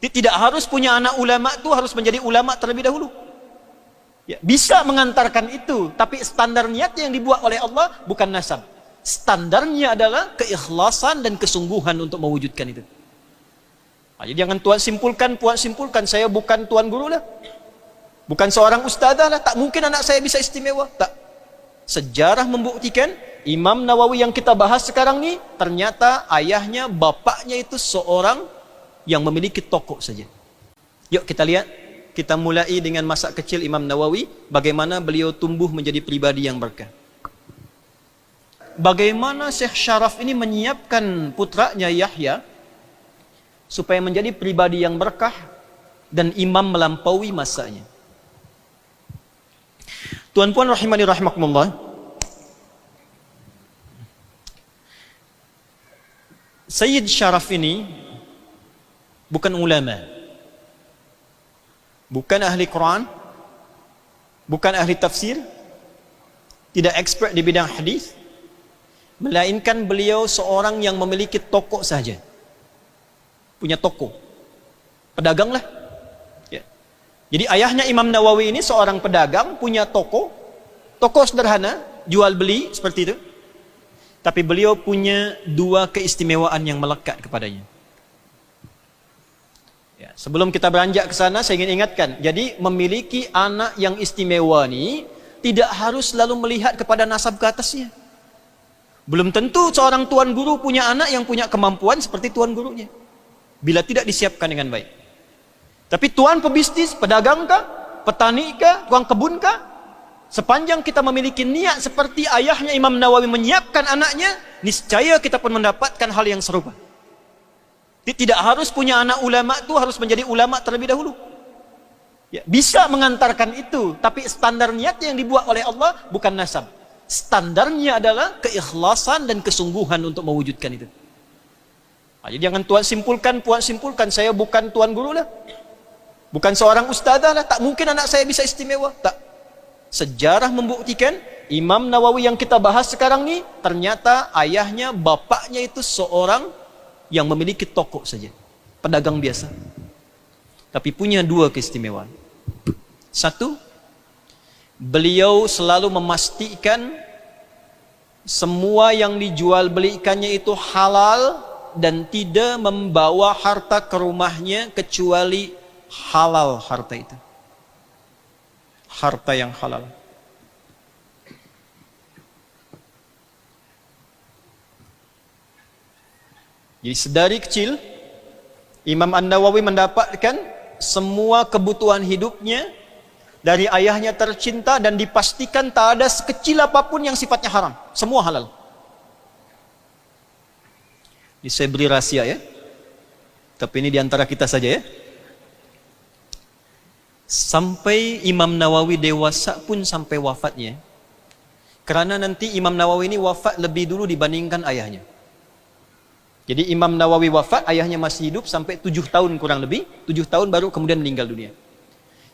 Tidak harus punya anak ulama itu harus menjadi ulama terlebih dahulu. Ya, bisa mengantarkan itu, tapi standar niatnya yang dibuat oleh Allah bukan nasab. Standarnya adalah keikhlasan dan kesungguhan untuk mewujudkan itu. Nah, jadi jangan puan simpulkan, saya bukan tuan guru lah, bukan seorang ustazah lah, tak mungkin anak saya bisa istimewa. Tak. Sejarah membuktikan Imam Nawawi yang kita bahas sekarang ni ternyata ayahnya, bapaknya itu seorang yang memiliki tokoh saja. Yuk kita lihat, kita mulai dengan masa kecil Imam Nawawi, bagaimana beliau tumbuh menjadi pribadi yang berkah. Bagaimana Syekh Syaraf ini menyiapkan putranya Yahya supaya menjadi pribadi yang berkah dan imam melampaui masanya. Tuan-puan rahimani rahimakumullah, Sayyid Syaraf ini bukan ulama, bukan ahli Quran, bukan ahli tafsir, tidak expert di bidang hadis, melainkan beliau seorang yang memiliki toko saja. Punya toko, pedagang lah. Ya. Jadi ayahnya Imam Nawawi ini seorang pedagang, punya toko sederhana, jual beli seperti itu. Tapi beliau punya dua keistimewaan yang melekat kepadanya. Ya, sebelum kita beranjak ke sana, saya ingin ingatkan. Jadi memiliki anak yang istimewa ini tidak harus selalu melihat kepada nasab ke atasnya. Belum tentu seorang tuan guru punya anak yang punya kemampuan seperti tuan gurunya, bila tidak disiapkan dengan baik. Tapi tuan pebisnis, pedagang kah, petani kah, tukang kebun kah, sepanjang kita memiliki niat seperti ayahnya Imam Nawawi menyiapkan anaknya, niscaya kita pun mendapatkan hal yang serupa. Tidak harus punya anak ulama itu harus menjadi ulama terlebih dahulu. Ya, bisa mengantarkan itu, tapi standar niatnya yang dibuat oleh Allah bukan nasab. Standarnya adalah keikhlasan dan kesungguhan untuk mewujudkan itu. Nah, jadi jangan puan simpulkan, saya bukan tuan guru lah, bukan seorang ustazah lah, tak mungkin anak saya bisa istimewa. Tak. Sejarah membuktikan Imam Nawawi yang kita bahas sekarang ni ternyata ayahnya, bapaknya itu seorang yang memiliki toko saja, pedagang biasa, tapi punya dua keistimewaan. Satu, beliau selalu memastikan semua yang dijual belikannya itu halal dan tidak membawa harta ke rumahnya kecuali halal harta itu. Harta yang halal. Jadi sedari kecil Imam An-Nawawi mendapatkan semua kebutuhan hidupnya dari ayahnya tercinta dan dipastikan tak ada sekecil apapun yang sifatnya haram. Semua halal. Ini saya beri rahasia ya. Tapi ini diantara kita saja ya. Sampai Imam Nawawi dewasa pun sampai wafatnya. Karena nanti Imam Nawawi ini wafat lebih dulu dibandingkan ayahnya. Jadi Imam Nawawi wafat, ayahnya masih hidup sampai 7 tahun kurang lebih. 7 tahun baru kemudian meninggal dunia.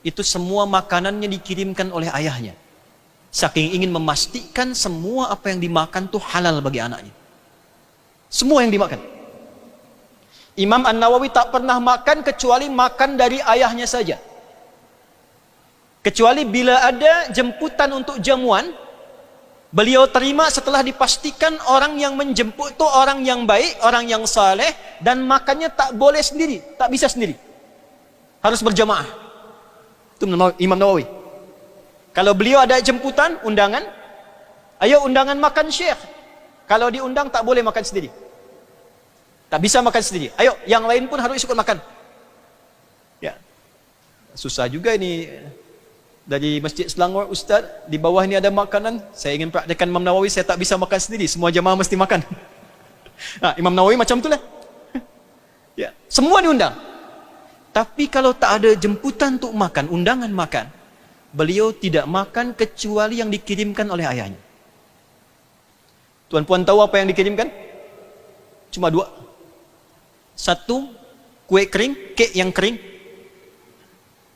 Itu semua makanannya dikirimkan oleh ayahnya. Saking ingin memastikan semua apa yang dimakan tuh halal bagi anaknya. Semua yang dimakan. Imam An-Nawawi tak pernah makan kecuali makan dari ayahnya saja. Kecuali bila ada jemputan untuk jamuan, beliau terima setelah dipastikan orang yang menjemput itu orang yang baik, orang yang saleh, dan makannya tak boleh sendiri, tak bisa sendiri. Harus berjamaah. Itu Imam Nawawi. Kalau beliau ada jemputan, undangan, ayo undangan makan syekh. Kalau diundang tak boleh makan sendiri. Tak bisa makan sendiri. Ayo, yang lain pun harus ikut makan. Ya. Susah juga ini. Dari Masjid Selangor, Ustaz, di bawah ini ada makanan, saya ingin praktikkan Imam Nawawi, saya tak bisa makan sendiri, semua jemaah mesti makan. Nah, Imam Nawawi macam itulah. Ya, semua diundang. Tapi kalau tak ada jemputan untuk makan, undangan makan, beliau tidak makan kecuali yang dikirimkan oleh ayahnya. Tuan-puan tahu apa yang dikirimkan? Cuma dua. Satu, kue kering, kek yang kering.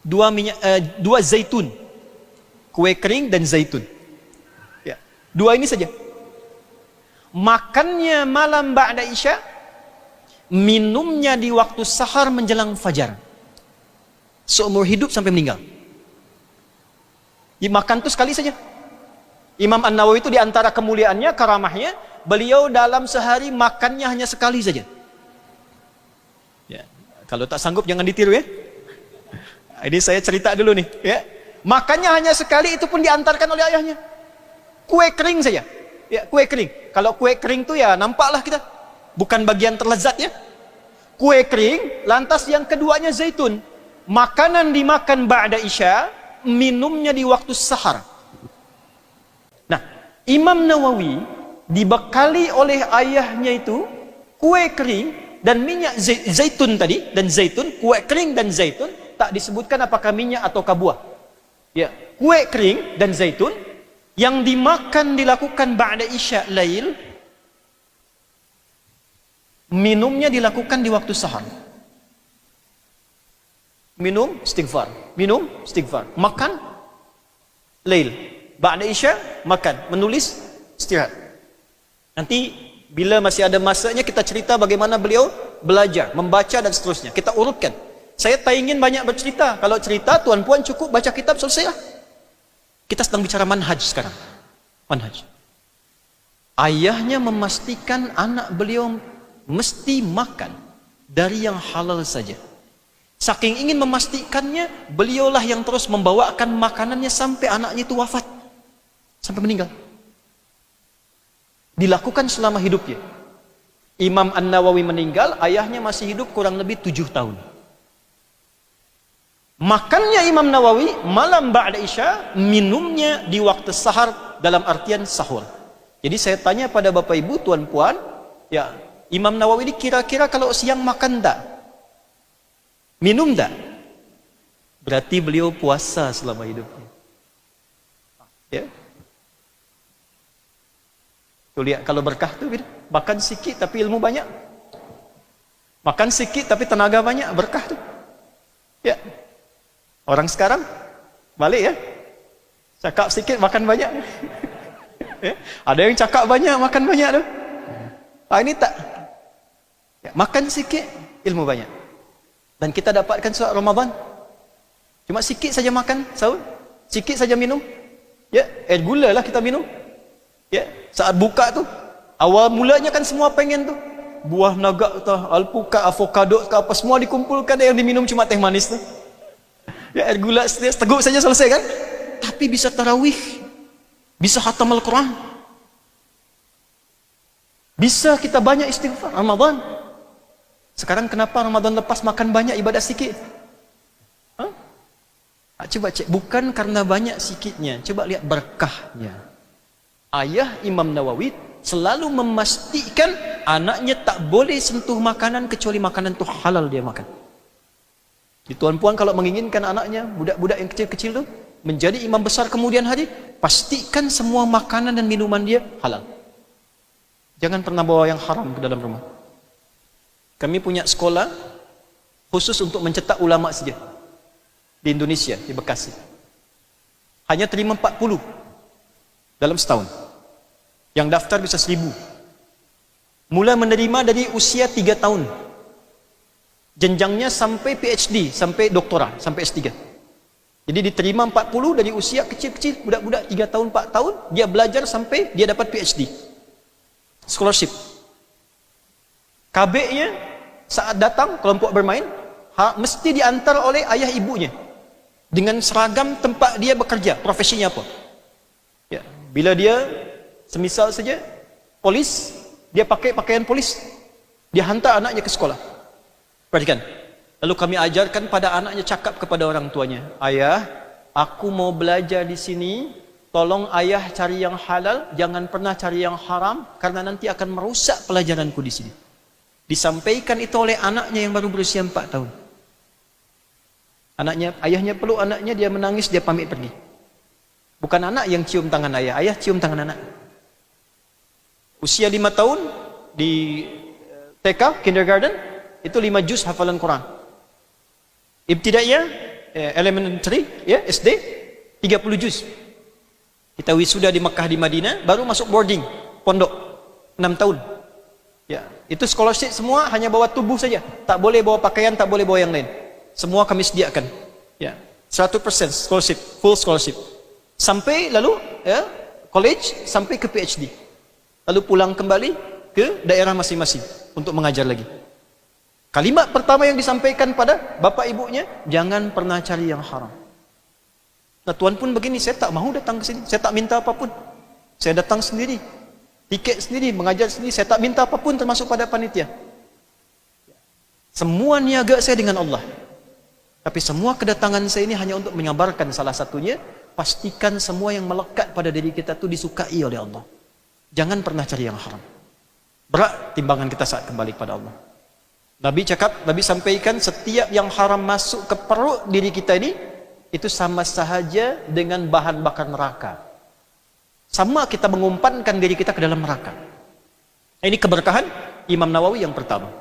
Dua zaitun, kue kering dan zaitun. Ya, dua ini saja. Makannya malam ba'da isya, minumnya di waktu sahar menjelang fajar. Seumur hidup sampai meninggal. Dimakan tuh sekali saja. Imam An-Nawawi itu diantara kemuliaannya, karamahnya, beliau dalam sehari makannya hanya sekali saja. Ya, kalau tak sanggup jangan ditiru ya. Ini saya cerita dulu nih. Ya, makannya hanya sekali, itu pun diantarkan oleh ayahnya. Kue kering saja. Ya, kue kering. Kalau kue kering tuh ya nampaklah kita. Bukan bagian terlezat ya. Kue kering, lantas yang keduanya zaitun. Makanan dimakan ba'da isya, minumnya di waktu sahar. Nah, Imam Nawawi dibekali oleh ayahnya itu kue kering dan minyak zaitun tadi, dan zaitun, kue kering dan zaitun, tak disebutkan apakah minyak atau buah. Ya, kue kering dan zaitun yang dimakan dilakukan ba'da isya lail, minumnya dilakukan di waktu sahar. Minum istighfar, minum istighfar, makan lail, ba'da isya makan, menulis istirahat. Nanti bila masih ada masanya kita cerita bagaimana beliau belajar, membaca dan seterusnya. Kita urutkan. Saya tak ingin banyak bercerita. Kalau cerita tuan puan cukup baca kitab selesai lah. Kita sedang bicara manhaj sekarang. Manhaj. Ayahnya memastikan anak beliau mesti makan dari yang halal saja. Saking ingin memastikannya, beliaulah yang terus membawakan makanannya sampai anaknya itu wafat, sampai meninggal. Dilakukan selama hidupnya. Imam An-Nawawi meninggal, ayahnya masih hidup kurang lebih 7 tahun. Makannya Imam Nawawi malam ba'da isya, minumnya di waktu sahar dalam artian sahur. Jadi saya tanya pada bapak ibu, tuan puan, ya, Imam Nawawi ini kira-kira kalau siang makan tak? Minum tak? Berarti beliau puasa selama hidupnya. Ya. Tuh lihat, kalau berkah tuh makan sikit tapi ilmu banyak. Makan sikit tapi tenaga banyak, berkah tuh. Ya. Orang sekarang balik ya. Cakap sikit makan banyak. Ya. Ada yang cakap banyak makan banyak tuh. Ini tak. Ya, makan sikit ilmu banyak. Dan kita dapatkan surat Ramadan. Cuma sikit saja makan sahur, sikit saja minum. Ya, air gula lah kita minum. Ya, saat buka tu, awal mulanya kan semua pengen tu. Buah naga atau alpukat, avokado ke apa semua dikumpulkan, yang diminum cuma teh manis tu. Ya, air gula teguk saja selesai kan? Tapi bisa tarawih, bisa khatam Al-Quran, bisa kita banyak istighfar Ramadan. Sekarang kenapa Ramadan lepas makan banyak, ibadat sikit? Hah? Coba cek, bukan karena banyak sikitnya, coba lihat berkahnya. Ayah Imam Nawawi selalu memastikan anaknya tak boleh sentuh makanan kecuali makanan itu halal dia makan. Di tuan puan kalau menginginkan anaknya, budak-budak yang kecil-kecil tu menjadi imam besar kemudian hari, pastikan semua makanan dan minuman dia halal. Jangan pernah bawa yang haram ke dalam rumah. Kami punya sekolah khusus untuk mencetak ulama saja di Indonesia, di Bekasi. Hanya terima 40 dalam setahun. Yang daftar bisa 1000. Mula menerima dari usia 3 tahun. Jenjangnya sampai PhD, sampai doktora, sampai S3. Jadi diterima 40 dari usia kecil-kecil, budak-budak 3 tahun, 4 tahun, dia belajar sampai dia dapat PhD. Scholarship. KB-nya saat datang kelompok bermain mesti diantar oleh ayah ibunya dengan seragam tempat dia bekerja, profesinya apa. Ya, bila dia semisal saja polis, dia pakai pakaian polis, dia hantar anaknya ke sekolah. Perhatikan. Lalu kami ajarkan pada anaknya, cakap kepada orang tuanya, ayah, aku mau belajar di sini, tolong ayah cari yang halal, jangan pernah cari yang haram, karena nanti akan merusak pelajaranku di sini. Disampaikan itu oleh anaknya yang baru berusia 4 tahun. Ayahnya peluk anaknya, dia menangis, dia pamit pergi. Bukan anak yang cium tangan ayah, ayah cium tangan anak. Usia 5 tahun di TK, kindergarten, itu 5 juz hafalan Quran. Ibtidaiyah, elementary, ya, SD, 30 juz. Kita wisuda di Mekah, di Madinah, baru masuk boarding, pondok, 6 tahun. Ya, itu scholarship semua hanya bawa tubuh saja. Tak boleh bawa pakaian, tak boleh bawa yang lain. Semua kami sediakan. Ya, 100% scholarship, full scholarship. Sampai lalu ya, college sampai ke PhD. Lalu pulang kembali ke daerah masing-masing untuk mengajar lagi. Kalimat pertama yang disampaikan pada bapak ibunya, jangan pernah cari yang haram. Nah, tuan pun begini, saya tak mahu datang ke sini, saya tak minta apapun. Saya datang sendiri, tiket sendiri, mengajar sendiri, saya tak minta apapun termasuk pada panitia. Semua niaga saya dengan Allah. Tapi semua kedatangan saya ini hanya untuk mengabarkan salah satunya, pastikan semua yang melekat pada diri kita itu disukai oleh Allah. Jangan pernah cari yang haram. Berat timbangan kita saat kembali kepada Allah. Nabi sampaikan setiap yang haram masuk ke perut diri kita ini, itu sama sahaja dengan bahan bakar neraka. Sama kita mengumpankan diri kita ke dalam neraka. Ini keberkahan Imam Nawawi yang pertama.